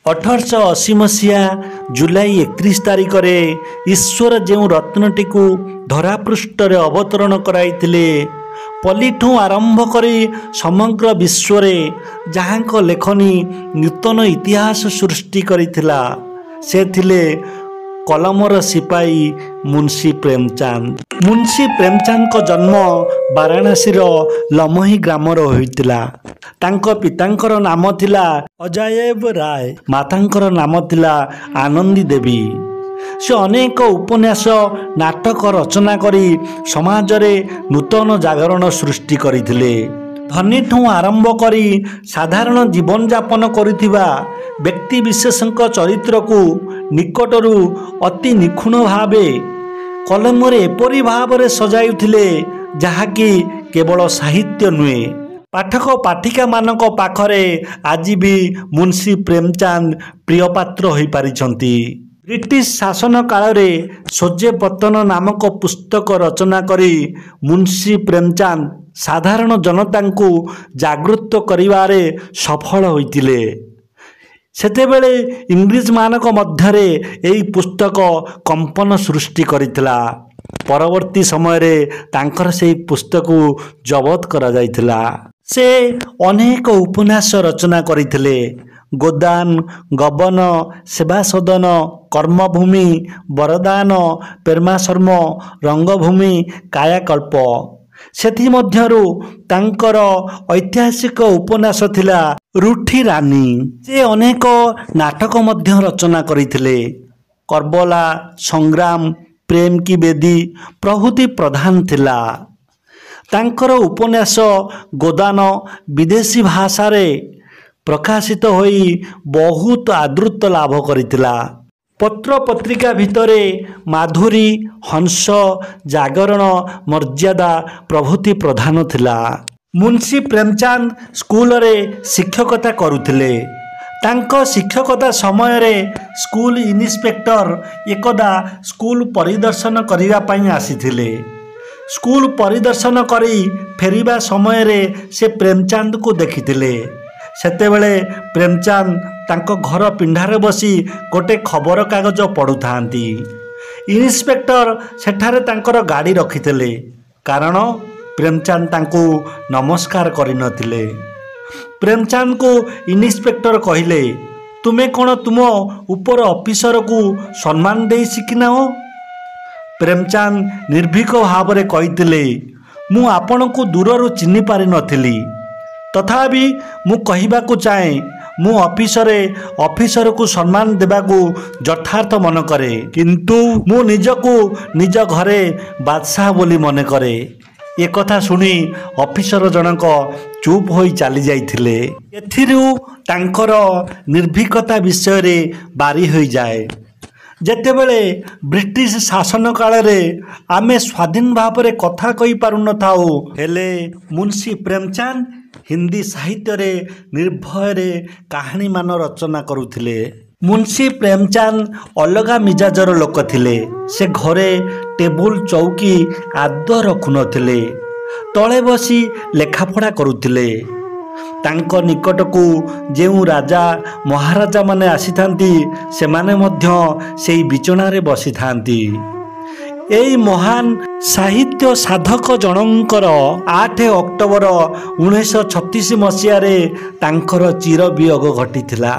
1880 मसीहा जुलाई 31 तारिख में ईश्वर जो रत्नटी को धरापृष्ठ अवतरण कराइथिले पलिठू आरंभ करी समग्र विश्व जहाँ लेखनी नूतन इतिहास सृष्टि करिथिला से थिले कलमर सिपाही मुंशी प्रेमचंद। मुंशी प्रेमचंद को जन्म वाराणसी लमही ग्राम होइतिला। तांको पितांकर नाम थिला अजयब राय, मातांकर नाम थिला आनंदी देवी। से अनेक उपन्यास नाटक रचना करी समाज रे नूतन जागरण सृष्टि करिथिले। धनीठू आरंभ करी साधारण जीवन यापन करुथिबा व्यक्ति विशेषଙ୍କ चरित्र को निकटरू अति निखुण भावे कलमरे एपरी भाव सजाउथिले जहाँकि केवल साहित्य नुहे पाठक पाठिका मानक पाखरे आज भी मुंशी प्रेमचंद प्रिय पात्र होई पारिछंती। ब्रिटिश शासन काल रे सूर्यपतन नामक पुस्तक रचना करी मुंशी प्रेमचंद साधारण जनता को जागृत करिवारे सफल होइतिले। सेतेबेले इंग्लिश मानक मध्यरे एई पुस्तक कंपन सृष्टि करितला। परवर्ती समय रे तांकर सेई पुस्तक जबत करा जाइतला। से अनेक उपन्यास रचना करिथिले। गोदान, गबन, सेवा सदन, कर्मभूमि, वरदान, प्रेमाशर्म, रंगभूमि, कायाकल्प। सेथि मध्यरु तांकर ऐतिहासिक उपन्यास थिला रुठी रानी। से अनेक नाटक मध्य रचना करिथिले। करबला, संग्राम, प्रेम की बेदी प्रभृति प्रधान थिला। तांकर उपन्यास गोदान विदेशी भाषा रे प्रकाशित होई बहुत आदृत लाभ करितिला। पत्र पत्रिका भितरे माधुरी, हंस, जागरण, मर्यादा प्रभृति प्रधान थिला। मुंशी प्रेमचंद स्कूल रे शिक्षकता करुथिले। तांको शिक्षकता समय रे स्कूल इन्स्पेक्टर एकदा स्कूल परिदर्शन करिवा पई आसीथिले। स्कूल परिदर्शन करी फेरिबा समय रे से प्रेमचंद को देखिथिले। सेतेबेले प्रेमचंद तांको घर पिंढारे बसी गोटे खबर कागज पढ़ुथांती। इन्स्पेक्टर सेठारे तांकर गाड़ी रखिथिले कारण प्रेमचंद तांको नमस्कार करि नथिले। प्रेमचंद को इन्स्पेक्टर कहिले, तुमे कोन तुम ऊपर ऑफिसर को सम्मान दे शिखिना हो? प्रेमचंद निर्भीक भाव में कहिथिले, मु आपण को दूररू चिन्हि पारि नथिली, तथापि मु कहिबाकू चाहे मु ऑफिसर को सम्मान देबाकू यथार्थ मन करे, किंतु मु निजको निज घरे बादशाह बोली मन करे। ए कथा सुनी ऑफिसर जनक चुप होई चली जाइथिले। एथिरु तांकर निर्भीकता विषय रे बारी होई जाए। जेतेबेले ब्रिटिश शासन काल रे आमे स्वाधीन भाव रे कथा कहि पारु न थाओ, हेले मुंशी प्रेमचंद हिंदी साहित्य रे निर्भय रे कहानी मान रचना करुथिले। मुंशी प्रेमचंद अलगा मिजाजर लोक थिले। से घरे टेबुल चौकी आद रखुनथिले, तले बसी लेखापढ़ा करुथिले। तांको निकट को जेउ राजा महाराजा माने आसीथांती सेमाने मध्य सेई बिचणारे बसिथांती। एई महान साहित्य साधक जनंकर 8 अक्टोबर 1936 मसीह रे तांकर चिर वियोग घटिथिला।